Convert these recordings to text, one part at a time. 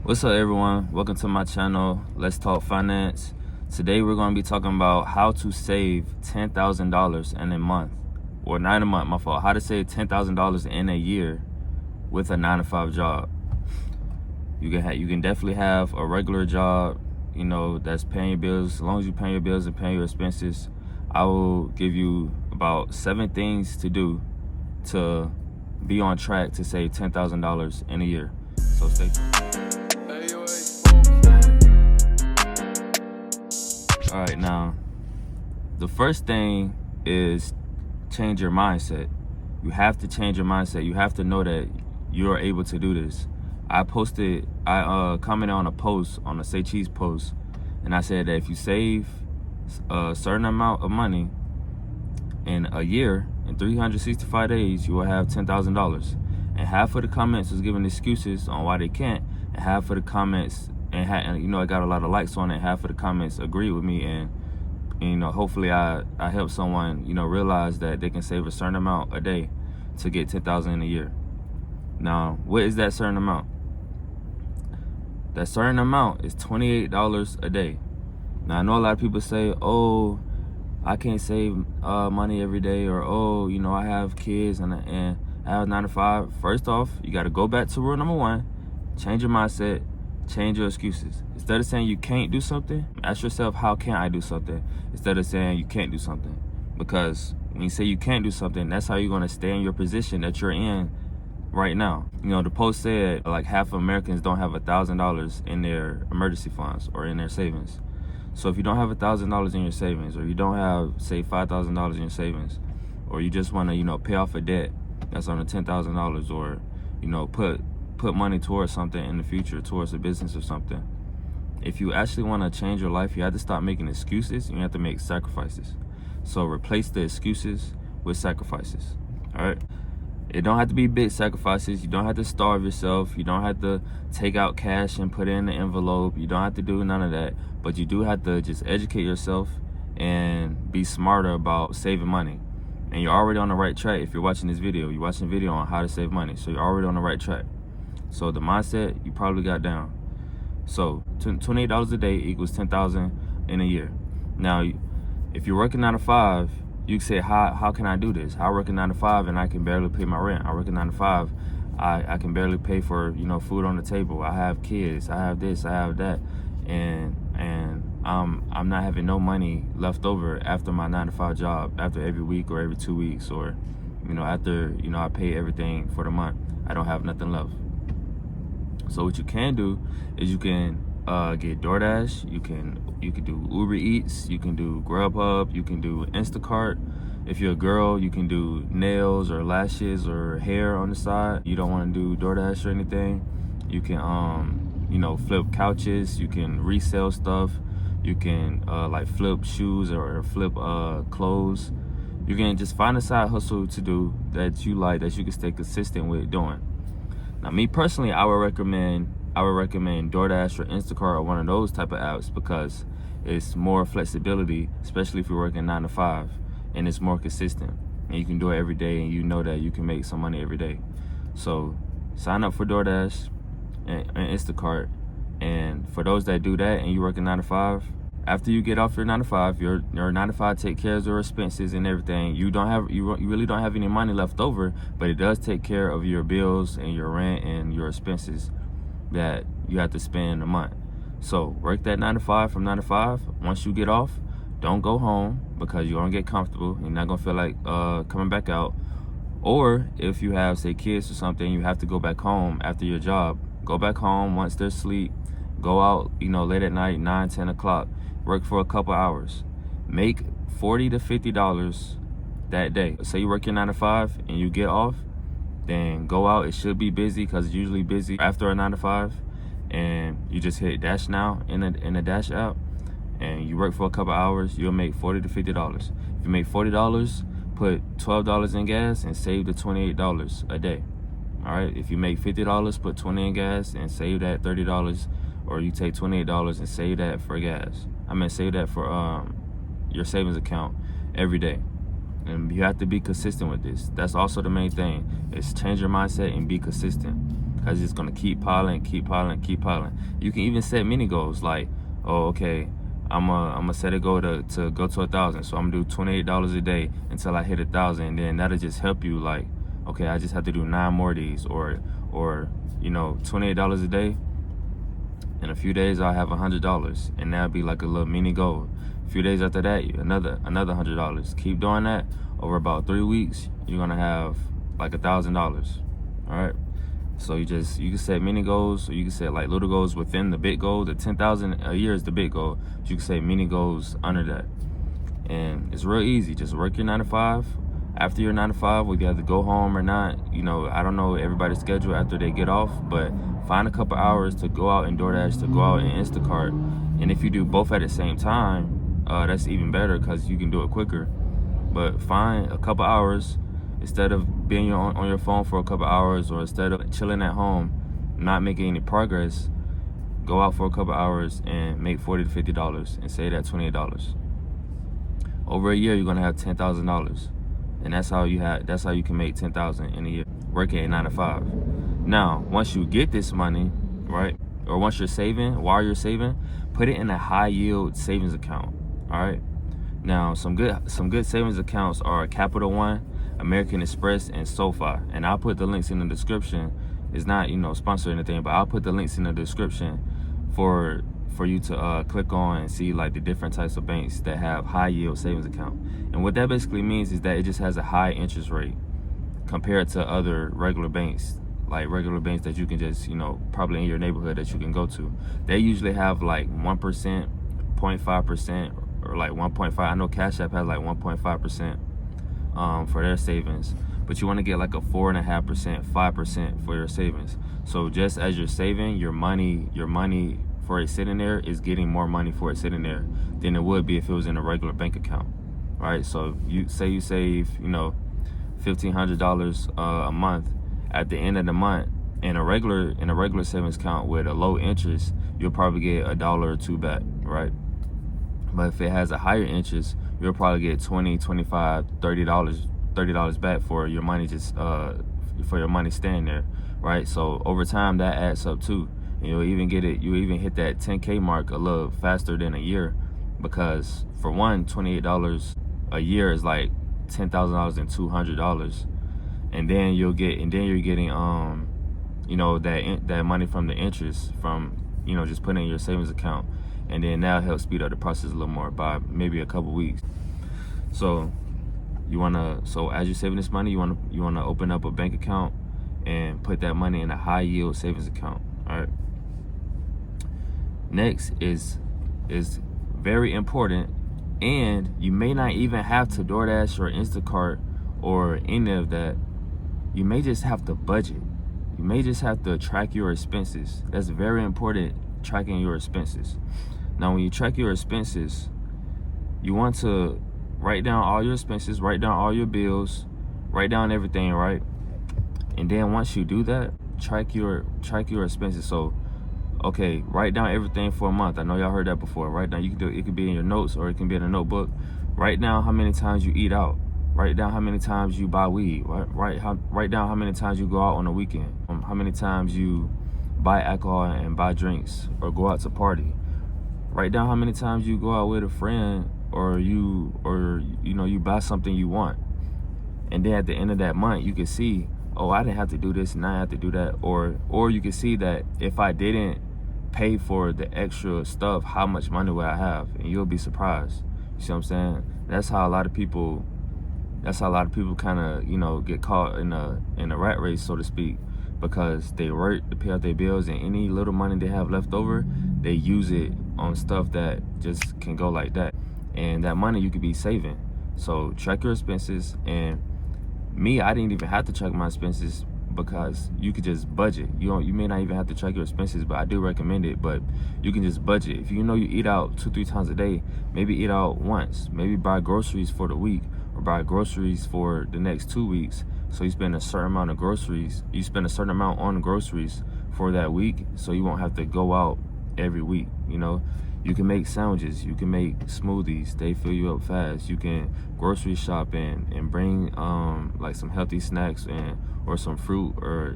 What's up, everyone? Welcome to my channel, Let's Talk Finance. Today we're going to be talking about how to save $10,000 in a month, or not in a month, my fault. How to save $10,000 in a year with a 9-to-5 job. You can definitely have a regular job, you know, that's paying your bills. As long as you're paying your bills and paying your expenses, I will give you about 7 things to do to be on track to save $10,000 in a year. So stay tuned. All right, now, the first thing is change your mindset. You have to change your mindset. You have to know that you're able to do this. I commented on a post, on a Say Cheese post, and I said that if you save a certain amount of money in a year, in 365 days, you will have $10,000. And half of the comments was giving excuses on why they can't, and half of the comments, and you know, I got a lot of likes on it. Half of the comments agree with me, and you know, hopefully I help someone, you know, realize that they can save a certain amount a day to get $10,000 in a year. Now, what is that certain amount? That certain amount is $28 a day. Now, I know a lot of people say, oh, I can't save money every day, or oh, you know, I have kids and I have 9-to-5. First off, you got to go back to rule number 1, change your mindset. Change your excuses. Instead of saying you can't do something, ask yourself, how can I do something? Instead of saying you can't do something. Because when you say you can't do something, that's how you're going to stay in your position that you're in right now. You know, the post said like half of Americans don't have $1,000 in their emergency funds or in their savings. So if you don't have $1,000 in your savings, or you don't have, say, $5,000 in your savings, or you just want to, you know, pay off a debt that's under $10,000, or, you know, put money towards something in the future, towards a business or something. If you actually want to change your life, you have to stop making excuses, and you have to make sacrifices. So replace the excuses with sacrifices. All right? It don't have to be big sacrifices. You don't have to starve yourself. You don't have to take out cash and put it in the envelope. You don't have to do none of that. But you do have to just educate yourself and be smarter about saving money. And you're already on the right track. If you're watching this video, you're watching a video on how to save money. So you're already on the right track. So the mindset, you probably got down. So $28 a day equals $10,000 in a year. Now, if you're working 9-to-5, you can say, how can I do this? I work a 9-to-5 and I can barely pay my rent. I work a 9-to-5, I can barely pay for, you know, food on the table. I have kids. I have this. I have that, and I'm not having no money left over after my 9-to-5 job, after every week or every 2 weeks, or, you know, after, you know, I pay everything for the month. I don't have nothing left. So what you can do is you can get DoorDash, you can do Uber Eats, you can do Grubhub, you can do Instacart. If you're a girl, you can do nails or lashes or hair on the side. You don't want to do DoorDash or anything. You can you know, flip couches, you can resell stuff, you can like flip shoes or flip clothes. You can just find a side hustle to do that you like, that you can stay consistent with doing. Now, me personally, I would recommend DoorDash or Instacart or one of those type of apps, because it's more flexibility, especially if you're working 9-to-5, and it's more consistent, and you can do it every day, and you know that you can make some money every day. So sign up for DoorDash and Instacart, and for those that do that and you working 9-to-5, after you get off your 9-to-5, your 9-to-5 take care of your expenses and everything. You really don't have any money left over, but it does take care of your bills and your rent and your expenses that you have to spend in a month. So work that 9-to-5 from 9-to-5. Once you get off, don't go home, because you're gonna get comfortable. You're not gonna feel like coming back out. Or if you have, say, kids or something, you have to go back home after your job. Go back home once they're asleep. Go out, you know, late at night, 9, 10 o'clock. Work for a couple hours. Make $40 to $50 that day. Say you work your 9-to-5 and you get off, then go out. It should be busy, because it's usually busy after a 9-to-5. And you just hit Dash Now in the Dash app, and you work for a couple hours. You'll make $40 to $50. If you make $40, put $12 in gas and save the $28 a day. All right. If you make $50, put $20 in gas and save that $30. Or you take $28 and save that for gas. Save that for your savings account every day. And you have to be consistent with this. That's also the main thing, is change your mindset and be consistent. because it's gonna keep piling. You can even set mini goals like, oh, okay, I'm gonna set a goal to go to 1,000. So I'm gonna do $28 a day until I hit 1,000, and then that'll just help you. Like, okay, I just have to do 9 more of these, or $28 a day. In a few days, I'll have $100, and that'll be like a little mini goal. A few days after that, another $100. Keep doing that over about 3 weeks. You're gonna have like $1,000. All right. So you can set mini goals, or you can set like little goals within the big goal. The 10,000 a year is the big goal. You can set mini goals under that, and it's real easy. Just work your 9 to 5. After your 9 to 5, whether you have to go home or not, I don't know everybody's schedule after they get off, but find a couple hours to go out and DoorDash, to go out and Instacart. And if you do both at the same time, that's even better because you can do it quicker. But find a couple hours. Instead of being on your phone for a couple hours, or instead of chilling at home, not making any progress, go out for a couple hours and make $40 to $50 and save that $28. Over a year, you're gonna have $10,000, and that's how you can make $10,000 in a year working a 9 to 5. Now, once you get this money, right, or once you're saving, while you're saving, put it in a high yield savings account. All right. Now, some good savings accounts are Capital One, American Express, and SoFi, and I'll put the links in the description. It's not sponsored or anything, but I'll put the links in the description for you to click on and see like the different types of banks that have high yield savings account. And what that basically means is that it just has a high interest rate compared to other regular banks, like regular banks that you can just probably in your neighborhood that you can go to. They usually have like 1%, 0.5%, or like 1.5. I know Cash App has like 1.5%. For their savings, but you want to get like a 4.5%, 5% for your savings. So just as you're saving, your money for it sitting there is getting more money for it sitting there than it would be if it was in a regular bank account, right? So you save $1,500 a month. At the end of the month, in a regular savings account with a low interest, you'll probably get $1 or $2 back, right? But if it has a higher interest, you'll probably get $20, $25, $30 back for your money, just for your money staying there, right? So over time, that adds up too. And you'll even hit that 10K mark a little faster than a year, because for one, $28 a year is like $10,000 and $200, and then you're getting that money from the interest from just putting in your savings account. And then that'll help speed up the process a little more by maybe a couple weeks. So as you're saving this money, you wanna open up a bank account and put that money in a high yield savings account. All right. Next is very important, and you may not even have to DoorDash or Instacart or any of that. You may just have to budget. You may just have to track your expenses. That's very important, tracking your expenses. Now, when you track your expenses, you want to write down all your expenses, write down all your bills, write down everything, right? And then once you do that, track your expenses. So, okay, write down everything for a month. I know y'all heard that before. Write down, it could be in your notes, or it can be in a notebook. Write down how many times you eat out. Write down how many times you buy weed. Write down how many times you go out on the weekend. How many times you buy alcohol and buy drinks or go out to party. Write down how many times you go out with a friend, or you buy something you want. And then at the end of that month, you can see, oh, I didn't have to do this and I have to do that. Or you can see that if I didn't pay for the extra stuff, how much money would I have? And you'll be surprised. You see what I'm saying? That's how a lot of people kind of, get caught in a rat race, so to speak, because they work to pay out their bills, and any little money they have left over, they use it on stuff that just can go like that. And that money you could be saving. So track your expenses. And I didn't even have to track my expenses, because you could just budget. You may not even have to track your expenses, but I do recommend it. But you can just budget. If you eat out 2-3 times a day, maybe eat out once. Maybe buy groceries for the week, or buy groceries for the next 2 weeks. So you spend a certain amount of groceries. You spend a certain amount on groceries for that week, so you won't have to go out every week. You can make sandwiches, you can make smoothies, they fill you up fast. You can grocery shop and bring like some healthy snacks or some fruit or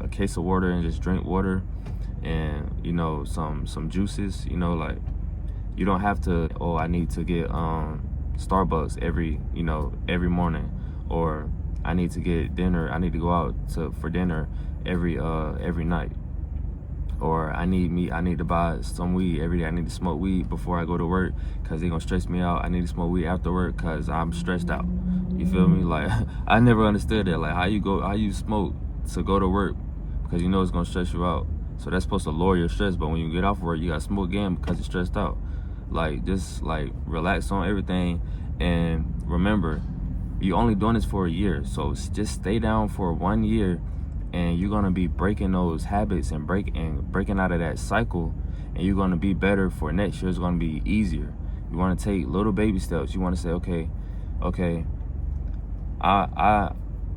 a case of water and just drink water, and you know, some juices, you know, like you don't have to, oh, I need to get Starbucks every morning, or I need to get dinner, I need to go out for dinner every night, or I need to buy some weed every day. I need to smoke weed before I go to work because they're gonna stress me out. I need to smoke weed after work because I'm stressed out. You feel me? Like, I never understood that. Like, how you smoke to go to work because you know it's gonna stress you out. So that's supposed to lower your stress, but when you get off work, you gotta smoke again because you're stressed out. Like, just like relax on everything, and remember, you're only doing this for a year. So just stay down for 1 year, and you're gonna be breaking those habits and breaking out of that cycle, and you're gonna be better for next year. It's gonna be easier. You wanna take little baby steps. You wanna say, okay, I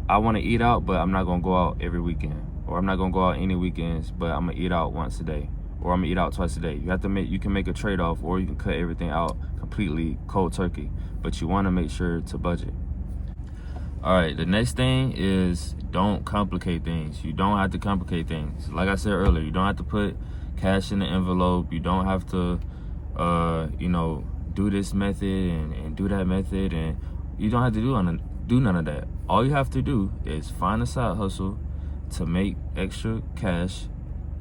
wanna eat out, but I'm not gonna go out every weekend, or I'm not gonna go out any weekends, but I'm gonna eat out once a day, or I'm gonna eat out twice a day. You can make a trade-off, or you can cut everything out completely cold turkey, but you wanna make sure to budget. All right, the next thing is don't complicate things. You don't have to complicate things. Like I said earlier, you don't have to put cash in the envelope. You don't have to, do this method and do that method, and you don't have to do none of that. All you have to do is find a side hustle to make extra cash.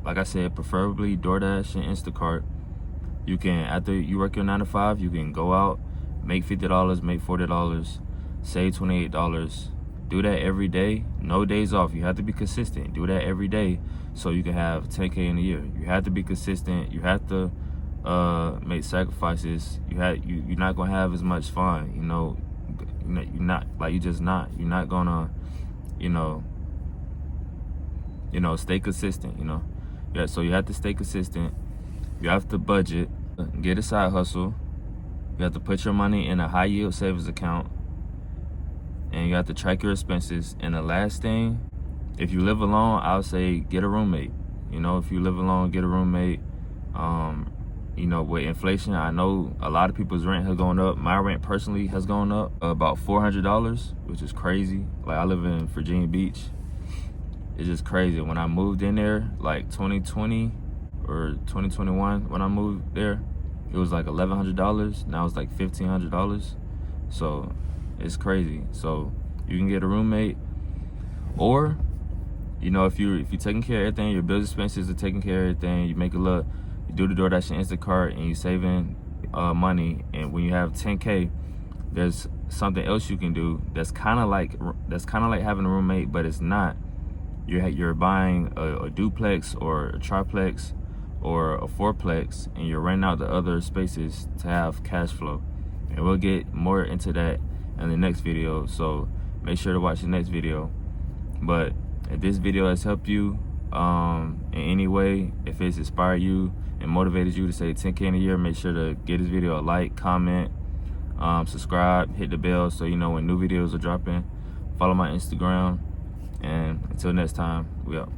Like I said, preferably DoorDash and Instacart. You can, after you work your 9 to 5, you can go out, make $50, make $40. Save $28. Do that every day. No days off. You have to be consistent. Do that every day so you can have 10K in a year. You have to be consistent. You have to make sacrifices. You're not gonna have as much fun. You're not like you're not gonna stay consistent. Yeah. So you have to stay consistent. You have to budget. Get a side hustle. You have to put your money in a high yield savings account. And you have to track your expenses. And the last thing, if you live alone, I would say get a roommate. If you live alone, get a roommate. With inflation, I know a lot of people's rent has gone up. My rent personally has gone up about $400, which is crazy. Like, I live in Virginia Beach. It's just crazy. When I moved in there, like 2020 or 2021, when I moved there, it was like $1,100. Now it's like $1,500. So it's crazy. So you can get a roommate, or if you're taking care of everything, your bills, expenses are taking care of everything, you do the DoorDash and Instacart, and you saving money, and when you have 10K, there's something else you can do that's kind of like having a roommate, but it's not. You're buying a duplex or a triplex or a fourplex, and you're renting out the other spaces to have cash flow. And we'll get more into that in the next video, so make sure to watch the next video. But if this video has helped you in any way, if it's inspired you and motivated you to say 10K in a year, make sure to give this video a like, comment, subscribe, hit the bell so you know when new videos are dropping. Follow my Instagram, and until next time, we out.